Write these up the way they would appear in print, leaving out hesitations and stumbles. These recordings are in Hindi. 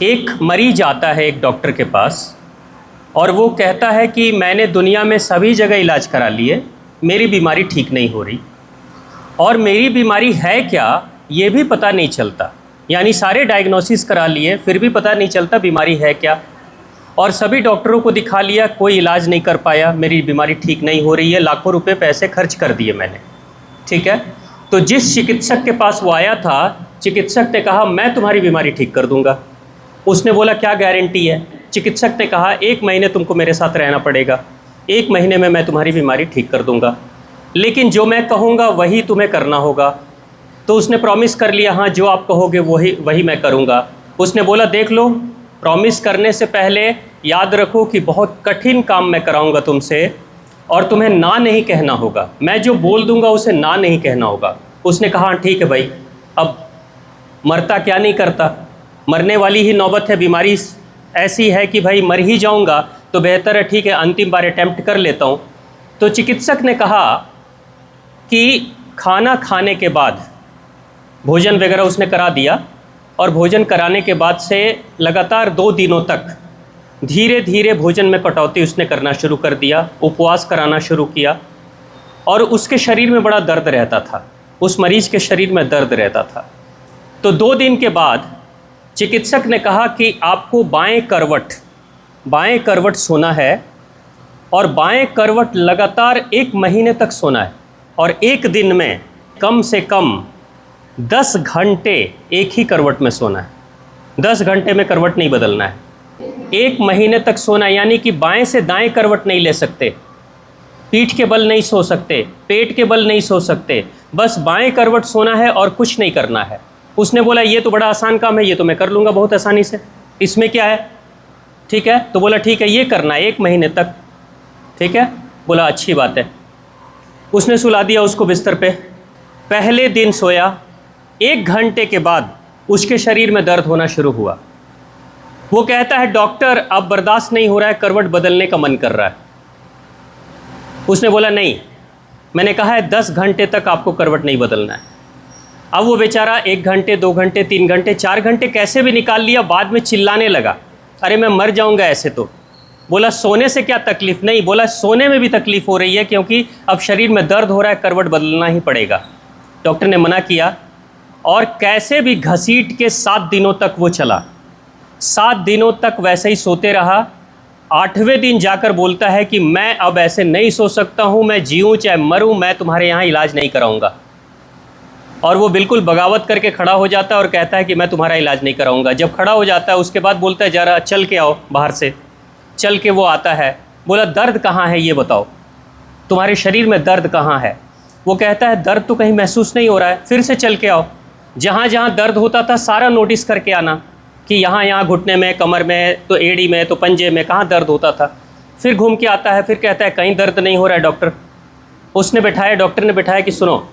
एक मरीज आता है एक डॉक्टर के पास और वो कहता है कि मैंने दुनिया में सभी जगह इलाज करा लिए, मेरी बीमारी ठीक नहीं हो रही और मेरी बीमारी है क्या ये भी पता नहीं चलता। यानी सारे डायग्नोसिस करा लिए फिर भी पता नहीं चलता बीमारी है क्या, और सभी डॉक्टरों को दिखा लिया, कोई इलाज नहीं कर पाया, मेरी बीमारी ठीक नहीं हो रही है, लाखों रुपए पैसे खर्च कर दिए मैंने। ठीक है, तो जिस चिकित्सक के पास वो आया था, चिकित्सक ने कहा मैं तुम्हारी बीमारी ठीक कर दूंगा। उसने बोला क्या गारंटी है? चिकित्सक ने कहा 1 महीने तुमको मेरे साथ रहना पड़ेगा, 1 महीने में मैं तुम्हारी बीमारी ठीक कर दूंगा, लेकिन जो मैं कहूँगा वही तुम्हें करना होगा। तो उसने प्रॉमिस कर लिया, हाँ जो आप कहोगे वही मैं करूँगा। उसने बोला देख लो, प्रॉमिस करने से पहले याद रखो कि बहुत कठिन काम मैं कराऊँगा तुमसे और तुम्हें ना नहीं कहना होगा, मैं जो बोल दूँगा उसे ना नहीं कहना होगा। उसने कहा हाँ ठीक है भाई, अब मरता क्या नहीं करता, मरने वाली ही नौबत है, बीमारी ऐसी है कि भाई मर ही जाऊंगा तो बेहतर है, ठीक है अंतिम बार अटेम्प्ट कर लेता हूं। तो चिकित्सक ने कहा कि खाना खाने के बाद भोजन वगैरह उसने करा दिया और भोजन कराने के बाद से लगातार 2 दिनों तक धीरे धीरे भोजन में कटौती उसने करना शुरू कर दिया, उपवास कराना शुरू किया और उसके शरीर में बड़ा दर्द रहता था, उस मरीज़ के शरीर में दर्द रहता था। तो 2 दिन के बाद चिकित्सक ने कहा कि आपको बाएं करवट सोना है और बाएं करवट लगातार 1 महीने तक सोना है और 1 दिन में कम से कम 10 घंटे एक ही करवट में सोना है, 10 घंटे में करवट नहीं बदलना है, 1 महीने तक सोना है। यानी कि बाएं से दाएं करवट नहीं ले सकते, पीठ के बल नहीं सो सकते, पेट के बल नहीं सो सकते, बस बाएं करवट सोना है और कुछ नहीं करना है। उसने बोला ये तो बड़ा आसान काम है, ये तो मैं कर लूँगा बहुत आसानी से, इसमें क्या है? ठीक है, तो बोला ठीक है ये करना है 1 महीने तक। ठीक है, बोला अच्छी बात है। उसने सुला दिया उसको बिस्तर पे। पहले दिन सोया, 1 घंटे के बाद उसके शरीर में दर्द होना शुरू हुआ। वो कहता है डॉक्टर अब बर्दाश्त नहीं हो रहा है, करवट बदलने का मन कर रहा है। उसने बोला नहीं, मैंने कहा है 10 घंटे तक आपको करवट नहीं बदलना है। अब वो बेचारा 1 घंटे 2 घंटे 3 घंटे 4 घंटे कैसे भी निकाल लिया, बाद में चिल्लाने लगा अरे मैं मर जाऊंगा ऐसे तो। बोला सोने से क्या तकलीफ़? नहीं, बोला सोने में भी तकलीफ़ हो रही है क्योंकि अब शरीर में दर्द हो रहा है, करवट बदलना ही पड़ेगा। डॉक्टर ने मना किया और कैसे भी घसीट के 7 दिनों तक वो चला, 7 दिनों तक वैसे ही सोते रहा। 8वें दिन जाकर बोलता है कि मैं अब ऐसे नहीं सो सकता हूँ, मैं जीऊँ चाहे मरूँ, मैं तुम्हारे यहाँ इलाज नहीं कराऊँगा। और वो बिल्कुल बगावत करके खड़ा हो जाता है और कहता है कि मैं तुम्हारा इलाज नहीं कराऊंगा। जब खड़ा हो जाता है उसके बाद बोलता है जरा चल के आओ बाहर से। चल के वो आता है, बोला दर्द कहाँ है ये बताओ, तुम्हारे शरीर में दर्द कहाँ है? वो कहता है दर्द तो कहीं महसूस नहीं हो रहा है। फिर से चल के आओ, जहाँ जहाँ दर्द होता था सारा नोटिस करके आना कि यहाँ घुटने में, कमर में, तो एड़ी में, तो पंजे में, कहाँ दर्द होता था। फिर घूम के आता है, फिर कहता है कहीं दर्द नहीं हो रहा है डॉक्टर। उसने बैठाया, डॉक्टर ने बैठाया कि सुनो,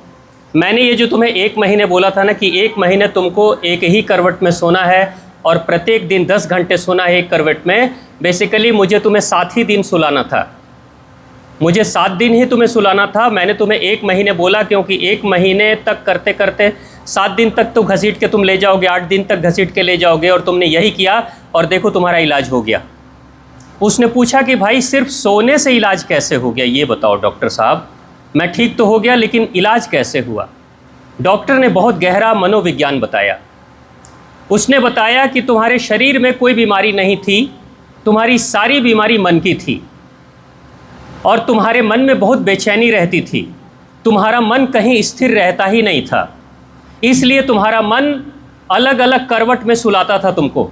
मैंने ये जो तुम्हें 1 महीने बोला था ना कि 1 महीने तुमको एक ही करवट में सोना है और प्रत्येक दिन 10 घंटे सोना है एक करवट में, बेसिकली मुझे तुम्हें 7 ही दिन सुलाना था, मुझे 7 दिन ही तुम्हें सुलाना था। मैंने तुम्हें 1 महीने बोला क्योंकि 1 महीने तक करते करते 7 दिन तक तो घसीट के तुम ले जाओगे, 8 दिन तक घसीट के ले जाओगे, और तुमने यही किया और देखो तुम्हारा इलाज हो गया। उसने पूछा कि भाई सिर्फ सोने से इलाज कैसे हो गया ये बताओ डॉक्टर साहब, मैं ठीक तो हो गया लेकिन इलाज कैसे हुआ? डॉक्टर ने बहुत गहरा मनोविज्ञान बताया। उसने बताया कि तुम्हारे शरीर में कोई बीमारी नहीं थी, तुम्हारी सारी बीमारी मन की थी और तुम्हारे मन में बहुत बेचैनी रहती थी, तुम्हारा मन कहीं स्थिर रहता ही नहीं था, इसलिए तुम्हारा मन अलग अलग करवट में सुलाता था तुमको,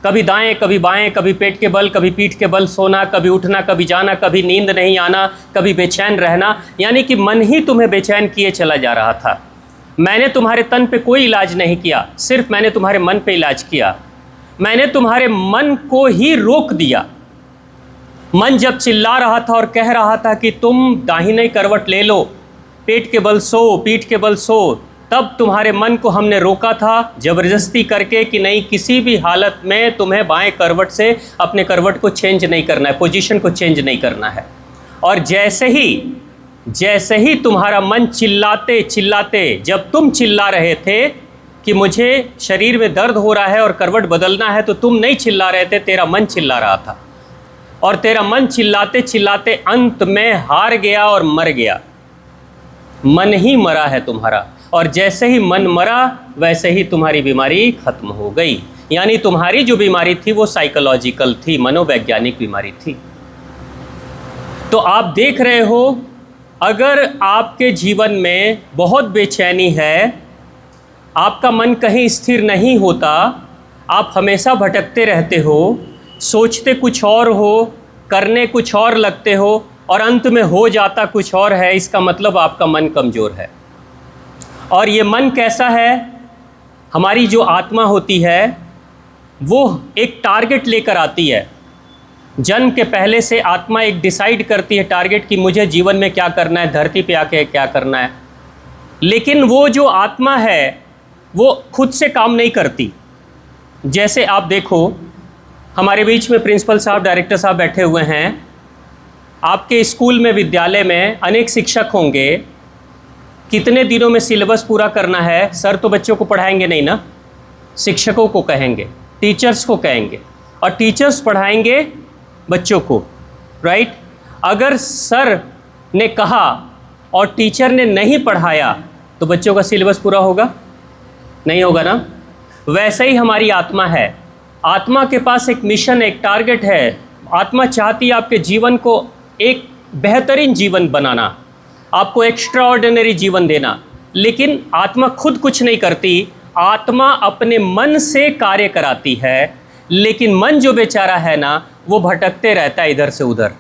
कभी दाएं कभी बाएं, कभी पेट के बल कभी पीठ के बल सोना, कभी उठना कभी जाना, कभी नींद नहीं आना, कभी बेचैन रहना, यानी कि मन ही तुम्हें बेचैन किए चला जा रहा था। मैंने तुम्हारे तन पे कोई इलाज नहीं किया, सिर्फ मैंने तुम्हारे मन पे इलाज किया। मैंने तुम्हारे मन को ही रोक दिया। मन जब चिल्ला रहा था और कह रहा था कि तुम दाहिने करवट ले लो, पेट के बल सो, पीठ के बल सो, तब तुम्हारे मन को हमने रोका था ज़बरदस्ती करके कि नहीं, किसी भी हालत में तुम्हें बाएं करवट से अपने करवट को चेंज नहीं करना है, पोजीशन को चेंज नहीं करना है। और जैसे ही तुम्हारा मन चिल्लाते चिल्लाते, जब तुम चिल्ला रहे थे कि मुझे शरीर में दर्द हो रहा है और करवट बदलना है, तो तुम नहीं चिल्ला रहे थे, तेरा मन चिल्ला रहा था। और तेरा मन चिल्लाते चिल्लाते अंत में हार गया और मर गया। मन ही मरा है तुम्हारा, और जैसे ही मन मरा वैसे ही तुम्हारी बीमारी खत्म हो गई। यानी तुम्हारी जो बीमारी थी वो साइकोलॉजिकल थी, मनोवैज्ञानिक बीमारी थी। तो आप देख रहे हो, अगर आपके जीवन में बहुत बेचैनी है, आपका मन कहीं स्थिर नहीं होता, आप हमेशा भटकते रहते हो, सोचते कुछ और हो, करने कुछ और लगते हो, और अंत में हो जाता कुछ और है, इसका मतलब आपका मन कमज़ोर है। और ये मन कैसा है? हमारी जो आत्मा होती है वो एक टारगेट लेकर आती है। जन्म के पहले से आत्मा एक डिसाइड करती है टारगेट कि मुझे जीवन में क्या करना है, धरती पे आके क्या करना है। लेकिन वो जो आत्मा है वो खुद से काम नहीं करती। जैसे आप देखो, हमारे बीच में प्रिंसिपल साहब, डायरेक्टर साहब बैठे हुए हैं। आपके स्कूल में, विद्यालय में अनेक शिक्षक होंगे। कितने दिनों में सिलेबस पूरा करना है? सर तो बच्चों को पढ़ाएंगे नहीं ना, शिक्षकों को कहेंगे, टीचर्स को कहेंगे, और टीचर्स पढ़ाएंगे बच्चों को, राइट? अगर सर ने कहा और टीचर ने नहीं पढ़ाया तो बच्चों का सिलेबस पूरा होगा? नहीं होगा ना। वैसे ही हमारी आत्मा है। आत्मा के पास एक मिशन, एक टारगेट है। आत्मा चाहती है आपके जीवन को एक बेहतरीन जीवन बनाना, आपको एक्स्ट्रा ऑर्डिनरी जीवन देना। लेकिन आत्मा खुद कुछ नहीं करती, आत्मा अपने मन से कार्य कराती है। लेकिन मन जो बेचारा है ना, वो भटकते रहता है इधर से उधर।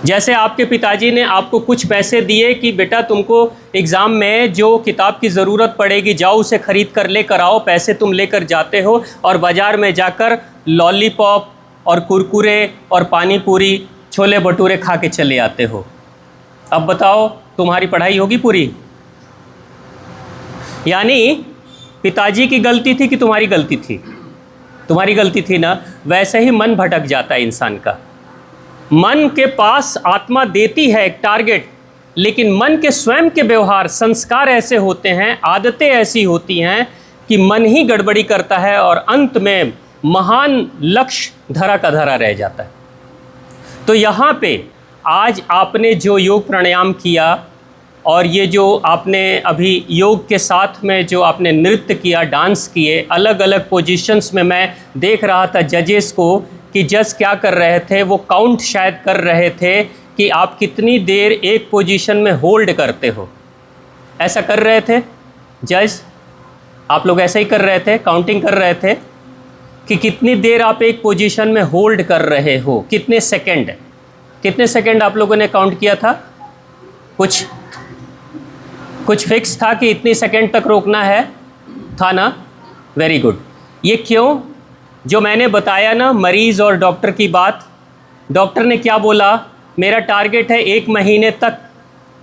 जैसे आपके पिताजी ने आपको कुछ पैसे दिए कि बेटा तुमको एग्ज़ाम में जो किताब की ज़रूरत पड़ेगी जाओ उसे ख़रीद कर लेकर आओ। पैसे तुम लेकर जाते हो और बाज़ार में जाकर लॉलीपॉप और कुरकुरे और पानी पूरी, छोले भटूरे खा के चले आते हो। अब बताओ, तुम्हारी पढ़ाई होगी पूरी? यानी पिताजी की गलती थी कि तुम्हारी गलती थी? तुम्हारी गलती थी ना। वैसे ही मन भटक जाता है इंसान का। मन के पास आत्मा देती है एक टारगेट, लेकिन मन के स्वयं के व्यवहार, संस्कार ऐसे होते हैं, आदतें ऐसी होती हैं कि मन ही गड़बड़ी करता है और अंत में महान लक्ष्य धरा का धरा रह जाता है। तो यहाँ पे आज आपने जो योग प्राणायाम किया और ये जो आपने अभी योग के साथ में जो आपने नृत्य किया, डांस किए, अलग अलग पोजीशंस में मैं देख रहा था जजेस को कि जज क्या कर रहे थे, वो काउंट शायद कर रहे थे कि आप कितनी देर एक पोजीशन में होल्ड करते हो। ऐसा कर रहे थे जज? आप लोग ऐसा ही कर रहे थे, काउंटिंग कर रहे थे कि कितनी देर आप एक पोजीशन में होल्ड कर रहे हो, कितने सेकंड आप लोगों ने काउंट किया था? कुछ फिक्स था कि इतनी सेकंड तक रोकना है, था ना? Very good. ये क्यों? जो मैंने बताया ना मरीज़ और डॉक्टर की बात, डॉक्टर ने क्या बोला? मेरा टारगेट है 1 महीने तक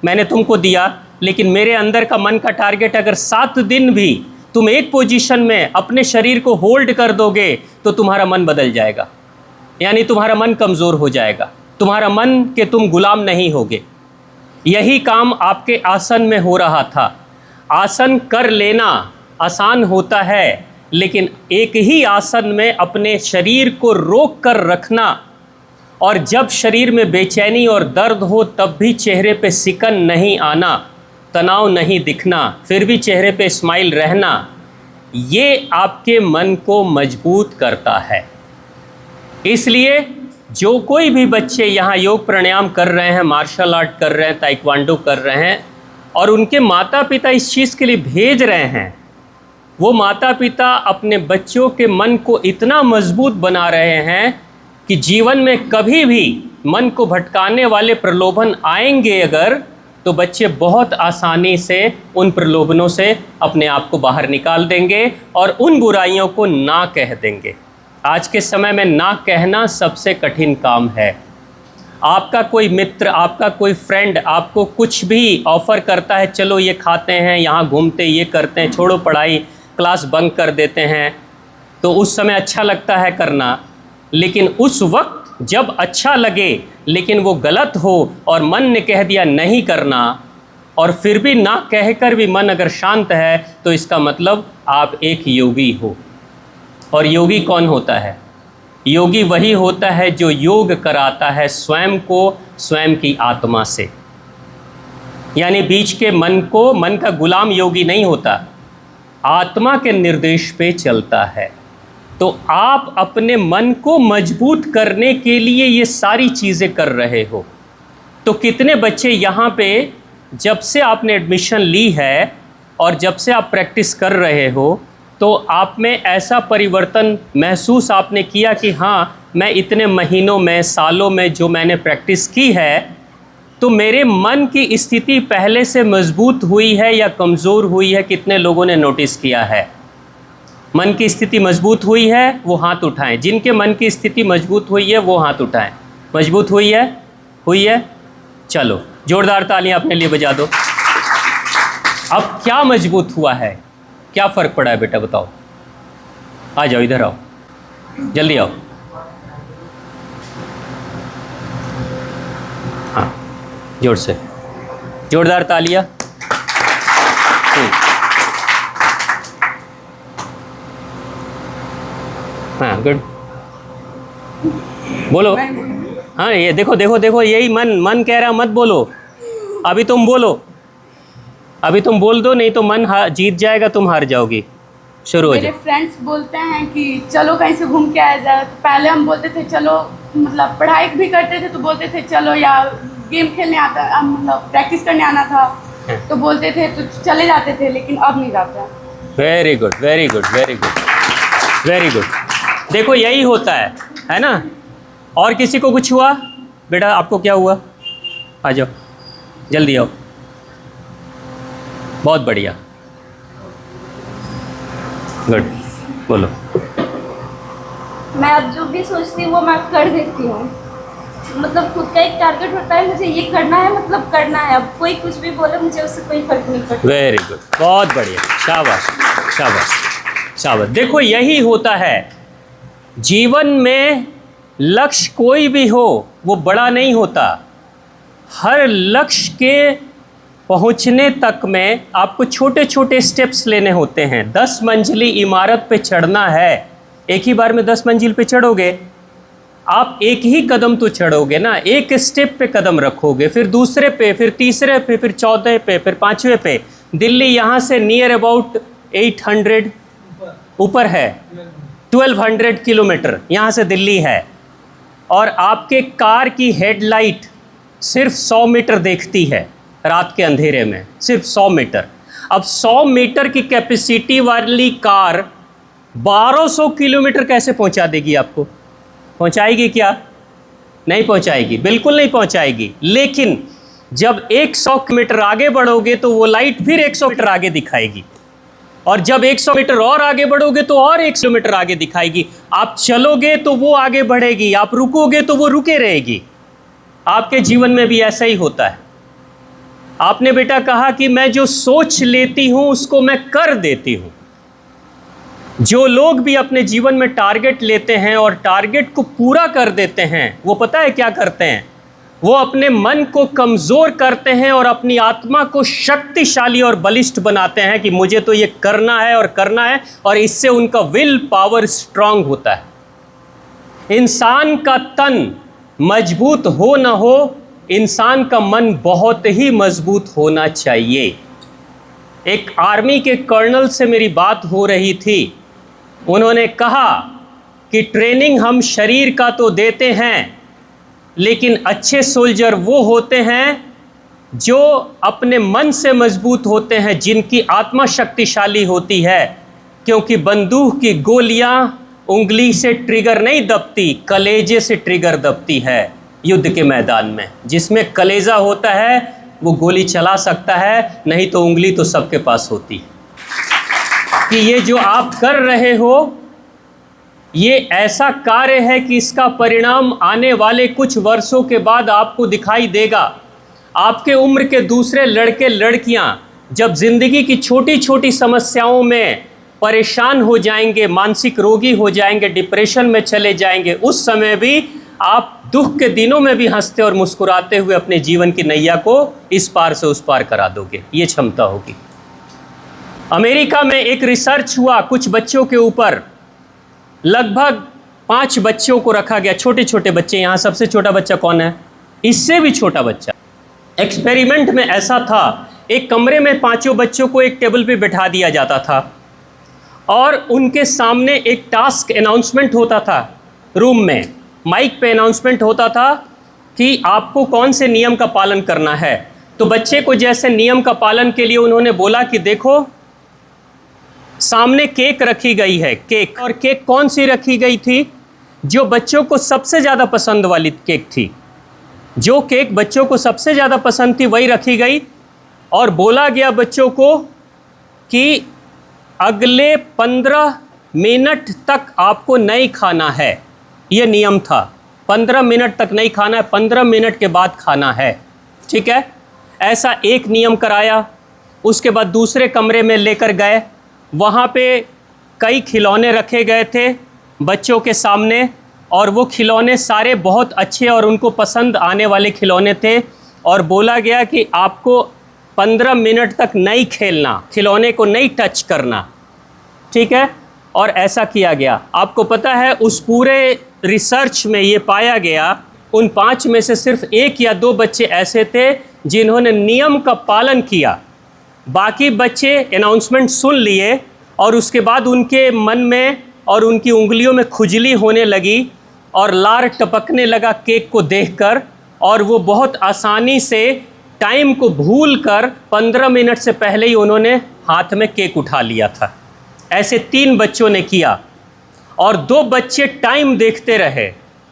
मैंने तुमको दिया, लेकिन मेरे अंदर का मन का टारगेट अगर 7 दिन भी तुम एक पोजीशन में अपने शरीर को होल्ड कर दोगे तो तुम्हारा मन बदल जाएगा। यानी तुम्हारा मन कमज़ोर हो जाएगा, तुम्हारा मन के तुम गुलाम नहीं होगे। यही काम आपके आसन में हो रहा था। आसन कर लेना आसान होता है, लेकिन एक ही आसन में अपने शरीर को रोक कर रखना, और जब शरीर में बेचैनी और दर्द हो तब भी चेहरे पे सिकन नहीं आना, तनाव नहीं दिखना, फिर भी चेहरे पे स्माइल रहना, ये आपके मन को मजबूत करता है। इसलिए जो कोई भी बच्चे यहाँ योग प्राणायाम कर रहे हैं, मार्शल आर्ट कर रहे हैं, ताइक्वांडो कर रहे हैं, और उनके माता पिता इस चीज़ के लिए भेज रहे हैं, वो माता पिता अपने बच्चों के मन को इतना मजबूत बना रहे हैं कि जीवन में कभी भी मन को भटकाने वाले प्रलोभन आएंगे अगर, तो बच्चे बहुत आसानी से उन प्रलोभनों से अपने आप को बाहर निकाल देंगे और उन बुराइयों को ना कह देंगे। आज के समय में ना कहना सबसे कठिन काम है। आपका कोई मित्र, आपका कोई फ्रेंड आपको कुछ भी ऑफ़र करता है, चलो ये खाते हैं, यहाँ घूमते, ये करते हैं, छोड़ो पढ़ाई, क्लास बंक कर देते हैं, तो उस समय अच्छा लगता है करना। लेकिन उस वक्त जब अच्छा लगे लेकिन वो गलत हो और मन ने कह दिया नहीं करना, और फिर भी ना कहकर भी मन अगर शांत है तो इसका मतलब आप एक योगी हो। और योगी कौन होता है? योगी वही होता है जो योग कराता है स्वयं को स्वयं की आत्मा से। यानी बीच के मन को, मन का गुलाम योगी नहीं होता, आत्मा के निर्देश पे चलता है। तो आप अपने मन को मजबूत करने के लिए ये सारी चीज़ें कर रहे हो। तो कितने बच्चे यहाँ पे जब से आपने एडमिशन ली है और जब से आप प्रैक्टिस कर रहे हो, तो आप में ऐसा परिवर्तन महसूस आपने किया कि हाँ, मैं इतने महीनों में, सालों में जो मैंने प्रैक्टिस की है, तो मेरे मन की स्थिति पहले से मजबूत हुई है या कमज़ोर हुई है? कितने लोगों ने नोटिस किया है? मन की स्थिति मजबूत हुई है वो हाथ उठाएं। जिनके मन की स्थिति मजबूत हुई है वो हाथ उठाएं। मजबूत हुई है? हुई है? चलो जोरदार तालियां अपने लिए बजा दो। अब क्या मजबूत हुआ है? क्या फ़र्क पड़ा है बेटा, बताओ। आ जाओ, इधर आओ, जल्दी आओ। हाँ, जोर से, जोरदार तालियां। हाँ, गुड, बोलो। हाँ, ये देखो देखो देखो, यही मन कह रहा मत बोलो। अभी तुम बोलो, अभी तुम बोल दो, नहीं तो मन जीत जाएगा, तुम हार जाओगी। शुरू हो जाए। मेरे फ्रेंड्स बोलते हैं कि चलो कहीं से घूम के आ जाए। पहले हम बोलते थे चलो, मतलब पढ़ाई भी करते थे तो बोलते थे चलो, या गेम खेलने आता, मतलब प्रैक्टिस करने आना था तो बोलते थे तो चले जाते थे, लेकिन अब नहीं जाते। Very good, very good, very good, very good. देखो यही होता है ना। और किसी को कुछ हुआ? बेटा आपको क्या हुआ? आ जाओ, जल्दी आओ। बहुत बढ़िया, गुड, बोलो। मैं अब जो भी सोचती हूँ वो मैं कर देती हूँ। मतलब खुद का एक टारगेट होता है, मुझे ये करना है, मतलब करना है। अब कोई कुछ भी बोले मुझे उससे कोई फर्क नहीं पड़ता। वेरी गुड, बहुत बढ़िया, शाबाश शाबाश शाबाश। देखो यही होता है जीवन में। लक्ष्य कोई भी हो वो बड़ा नहीं होता। हर लक्ष्य के पहुंचने तक में आपको छोटे छोटे स्टेप्स लेने होते हैं। 10 मंजिली इमारत पे चढ़ना है, एक ही बार में 10 मंजिल पे चढ़ोगे? आप एक ही कदम तो चढ़ोगे ना, एक स्टेप पे कदम रखोगे, फिर दूसरे पे, फिर तीसरे पे, फिर चौथे पे, फिर 5वें पे। दिल्ली यहाँ से नियर अबाउट 800 ऊपर है, 1200 किलोमीटर यहाँ से दिल्ली है। और आपके कार की हेडलाइट सिर्फ 100 मीटर देखती है रात के अंधेरे में, सिर्फ 100 मीटर। अब 100 मीटर की कैपेसिटी वाली कार 1200 किलोमीटर कैसे पहुंचा देगी आपको? पहुंचाएगी क्या? नहीं पहुंचाएगी, बिल्कुल नहीं पहुंचाएगी। लेकिन जब 100 किलोमीटर आगे बढ़ोगे तो वो लाइट फिर 100 मीटर आगे दिखाएगी, और जब 100 मीटर और आगे बढ़ोगे तो और 1 किलोमीटर आगे दिखाएगी। आप चलोगे तो वो आगे बढ़ेगी, आप रुकोगे तो वो रुके रहेगी। आपके जीवन में भी ऐसा ही होता है। आपने बेटा कहा कि मैं जो सोच लेती हूं उसको मैं कर देती हूं। जो लोग भी अपने जीवन में टारगेट लेते हैं और टारगेट को पूरा कर देते हैं, वो पता है क्या करते हैं? वो अपने मन को कमज़ोर करते हैं और अपनी आत्मा को शक्तिशाली और बलिष्ठ बनाते हैं कि मुझे तो ये करना है और करना है, और इससे उनका विल पावर स्ट्रांग होता है। इंसान का तन मजबूत हो ना हो, इंसान का मन बहुत ही मजबूत होना चाहिए। एक आर्मी के कर्नल से मेरी बात हो रही थी। उन्होंने कहा कि ट्रेनिंग हम शरीर का तो देते हैं, लेकिन अच्छे सोल्जर वो होते हैं जो अपने मन से मजबूत होते हैं, जिनकी आत्मा शक्तिशाली होती है। क्योंकि बंदूक की गोलियां उंगली से ट्रिगर नहीं दबती, कलेजे से ट्रिगर दबती है। युद्ध के मैदान में जिसमें कलेजा होता है वो गोली चला सकता है, नहीं तो उंगली तो सबके पास होती है। कि ये जो आप कर रहे हो ये ऐसा कार्य है कि इसका परिणाम आने वाले कुछ वर्षों के बाद आपको दिखाई देगा। आपके उम्र के दूसरे लड़के लड़कियां जब ज़िंदगी की छोटी छोटी समस्याओं में परेशान हो जाएंगे, मानसिक रोगी हो जाएंगे, डिप्रेशन में चले जाएंगे, उस समय भी आप दुख के दिनों में भी हंसते और मुस्कुराते हुए अपने जीवन की नैया को इस पार से उस पार करा दोगे, ये क्षमता होगी। अमेरिका में एक रिसर्च हुआ कुछ बच्चों के ऊपर, लगभग 5 बच्चों को रखा गया, छोटे छोटे बच्चे। यहाँ सबसे छोटा बच्चा कौन है? इससे भी छोटा बच्चा। एक्सपेरिमेंट में ऐसा था, एक कमरे में 5 बच्चों को एक टेबल पे बैठा दिया जाता था और उनके सामने एक टास्क अनाउंसमेंट होता था। रूम में माइक पे अनाउंसमेंट होता था कि आपको कौन से नियम का पालन करना है। तो बच्चे को जैसे नियम का पालन के लिए उन्होंने बोला कि देखो सामने केक रखी गई है, केक, और केक कौन सी रखी गई थी? जो बच्चों को सबसे ज़्यादा पसंद वाली केक थी। जो केक बच्चों को सबसे ज़्यादा पसंद थी वही रखी गई और बोला गया बच्चों को कि अगले 15 मिनट तक आपको नहीं खाना है। ये नियम था, 15 मिनट तक नहीं खाना है, 15 मिनट के बाद खाना है। ठीक है, ऐसा एक नियम कराया। उसके बाद दूसरे कमरे में लेकर गए, वहाँ पे कई खिलौने रखे गए थे बच्चों के सामने और वो खिलौने सारे बहुत अच्छे और उनको पसंद आने वाले खिलौने थे और बोला गया कि आपको 15 मिनट तक नहीं खेलना, खिलौने को नहीं टच करना। ठीक है, और ऐसा किया गया। आपको पता है उस पूरे रिसर्च में ये पाया गया उन 5 में से सिर्फ 1 या 2 बच्चे ऐसे थे जिन्होंने नियम का पालन किया। बाकी बच्चे अनाउंसमेंट सुन लिए और उसके बाद उनके मन में और उनकी उंगलियों में खुजली होने लगी और लार टपकने लगा केक को देखकर, और वो बहुत आसानी से टाइम को भूलकर 15 मिनट से पहले ही उन्होंने हाथ में केक उठा लिया था। ऐसे 3 बच्चों ने किया और 2 बच्चे टाइम देखते रहे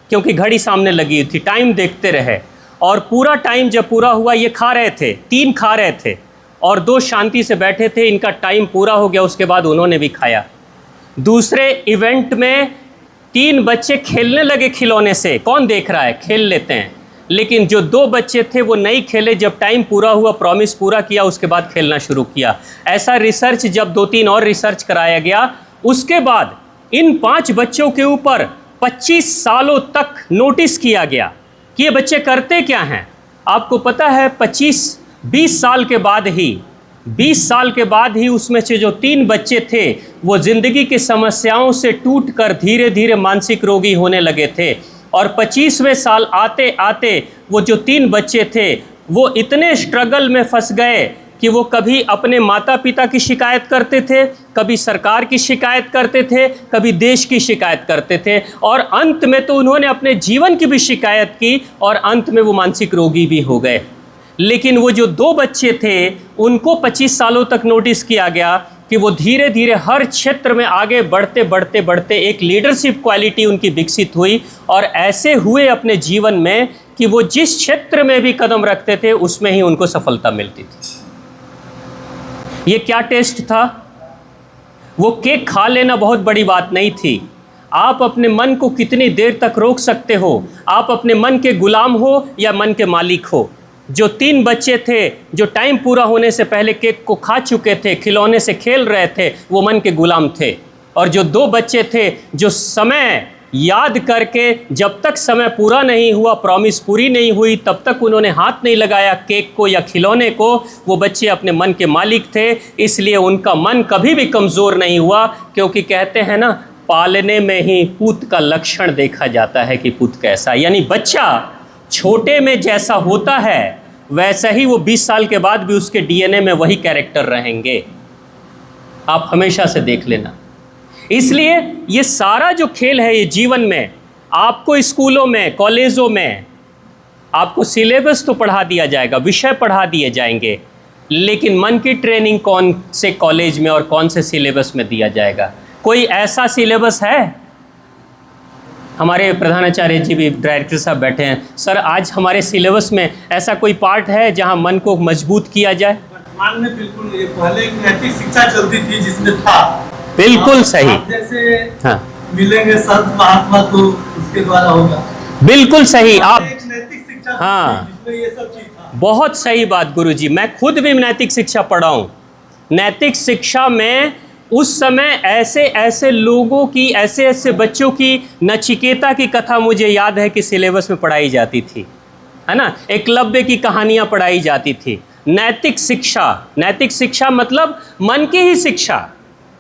क्योंकि घड़ी सामने लगी थी, टाइम देखते रहे और पूरा टाइम जब पूरा हुआ ये खा रहे थे, 3 खा रहे थे और 2 शांति से बैठे थे। इनका टाइम पूरा हो गया, उसके बाद उन्होंने भी खाया। दूसरे इवेंट में 3 बच्चे खेलने लगे खिलौने से, कौन देख रहा है, खेल लेते हैं, लेकिन जो 2 बच्चे थे वो नहीं खेले। जब टाइम पूरा हुआ, प्रॉमिस पूरा किया, उसके बाद खेलना शुरू किया। ऐसा रिसर्च जब 2-3 और रिसर्च कराया गया, उसके बाद इन 5 बच्चों के ऊपर 25 सालों तक नोटिस किया गया कि ये बच्चे करते क्या हैं। आपको पता है 20 साल के बाद ही उसमें से जो 3 बच्चे थे वो ज़िंदगी की समस्याओं से टूटकर धीरे धीरे मानसिक रोगी होने लगे थे। और 25वें साल आते आते वो जो 3 बच्चे थे वो इतने स्ट्रगल में फंस गए कि वो कभी अपने माता पिता की शिकायत करते थे, कभी सरकार की शिकायत करते थे, कभी देश की शिकायत करते थे और अंत में तो उन्होंने अपने जीवन की भी शिकायत की और अंत में वो मानसिक रोगी भी हो गए। लेकिन वो जो 2 बच्चे थे उनको 25 सालों तक नोटिस किया गया कि वो धीरे धीरे हर क्षेत्र में आगे बढ़ते बढ़ते बढ़ते एक लीडरशिप क्वालिटी उनकी विकसित हुई और ऐसे हुए अपने जीवन में कि वो जिस क्षेत्र में भी कदम रखते थे उसमें ही उनको सफलता मिलती थी। ये क्या टेस्ट था? वो केक खा लेना बहुत बड़ी बात नहीं थी। आप अपने मन को कितनी देर तक रोक सकते हो? आप अपने मन के गुलाम हो या मन के मालिक हो? जो 3 बच्चे थे जो टाइम पूरा होने से पहले केक को खा चुके थे, खिलौने से खेल रहे थे, वो मन के गुलाम थे। और जो 2 बच्चे थे जो समय याद करके जब तक समय पूरा नहीं हुआ, प्रॉमिस पूरी नहीं हुई, तब तक उन्होंने हाथ नहीं लगाया केक को या खिलौने को, वो बच्चे अपने मन के मालिक थे। इसलिए उनका मन कभी भी कमज़ोर नहीं हुआ, क्योंकि कहते हैं ना, पालने में ही पूत का लक्षण देखा जाता है कि पूत कैसा। यानी बच्चा छोटे में जैसा होता है वैसा ही वो 20 साल के बाद भी उसके डीएनए में वही कैरेक्टर रहेंगे। आप हमेशा से देख लेना। इसलिए ये सारा जो खेल है ये जीवन में, आपको स्कूलों में, कॉलेजों में आपको सिलेबस तो पढ़ा दिया जाएगा, विषय पढ़ा दिए जाएंगे, लेकिन मन की ट्रेनिंग कौन से कॉलेज में और कौन से सिलेबस में दिया जाएगा? कोई ऐसा सिलेबस है? हमारे प्रधानाचार्य जी भी, डायरेक्टर साहब बैठे हैं, सर आज हमारे सिलेबस में ऐसा कोई पार्ट है जहां मन को मजबूत किया जाए? वर्तमान में बिल्कुल। ये पहले एक नैतिक शिक्षा चलती थी जिसमें था। बिल्कुल सही। आप जैसे हाँ, मिलेंगे संत महात्मा तो उसके द्वारा होगा। बिल्कुल सही। आप एक नैतिक शिक्षा हाँ, जिसमें ये सब चीज था। बहुत सही बात गुरुजी। मैं खुद भी नैतिक शिक्षा पढ़ा हूँ। नैतिक शिक्षा में उस समय ऐसे ऐसे लोगों की, ऐसे ऐसे बच्चों की, नचिकेता की कथा मुझे याद है कि सिलेबस में पढ़ाई जाती थी, है ना। एकलव्य की कहानियाँ पढ़ाई जाती थी। नैतिक शिक्षा मतलब मन की ही शिक्षा,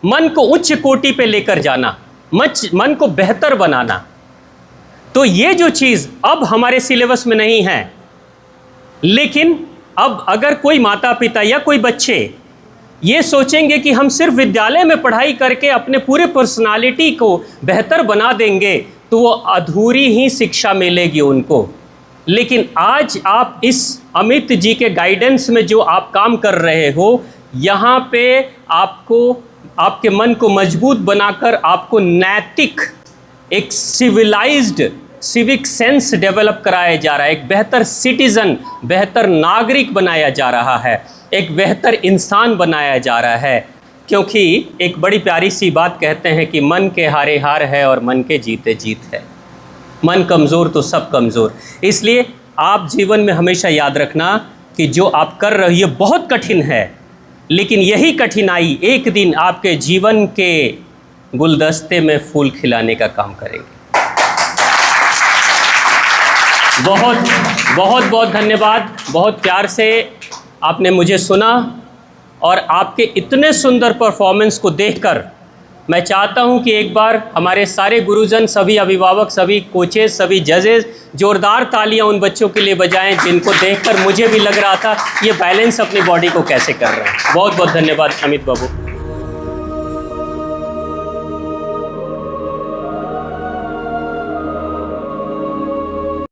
मन को उच्च कोटि पे लेकर जाना, मन को बेहतर बनाना। तो ये जो चीज़ अब हमारे सिलेबस में नहीं है, लेकिन अब अगर कोई माता पिता या कोई बच्चे ये सोचेंगे कि हम सिर्फ विद्यालय में पढ़ाई करके अपने पूरे पर्सनालिटी को बेहतर बना देंगे, तो वो अधूरी ही शिक्षा मिलेगी उनको। लेकिन आज आप इस अमित जी के गाइडेंस में जो आप काम कर रहे हो, यहाँ पे आपको आपके मन को मजबूत बनाकर आपको नैतिक, एक सिविक सेंस डेवलप कराया जा रहा है, एक बेहतर सिटीज़न, बेहतर नागरिक बनाया जा रहा है, एक बेहतर इंसान बनाया जा रहा है। क्योंकि एक बड़ी प्यारी सी बात कहते हैं कि मन के हारे हार है और मन के जीते जीत है। मन कमज़ोर तो सब कमज़ोर। इसलिए आप जीवन में हमेशा याद रखना कि जो आप कर रहे हो ये बहुत कठिन है, लेकिन यही कठिनाई एक दिन आपके जीवन के गुलदस्ते में फूल खिलाने का काम करेंगे। बहुत बहुत बहुत धन्यवाद। बहुत प्यार से आपने मुझे सुना और आपके इतने सुंदर परफॉर्मेंस को देखकर मैं चाहता हूं कि एक बार हमारे सारे गुरुजन, सभी अभिभावक, सभी कोचेस, सभी जजेस जोरदार तालियां उन बच्चों के लिए बजाएं जिनको देखकर मुझे भी लग रहा था ये बैलेंस अपनी बॉडी को कैसे कर रहे हैं। बहुत बहुत धन्यवाद अमित बाबू।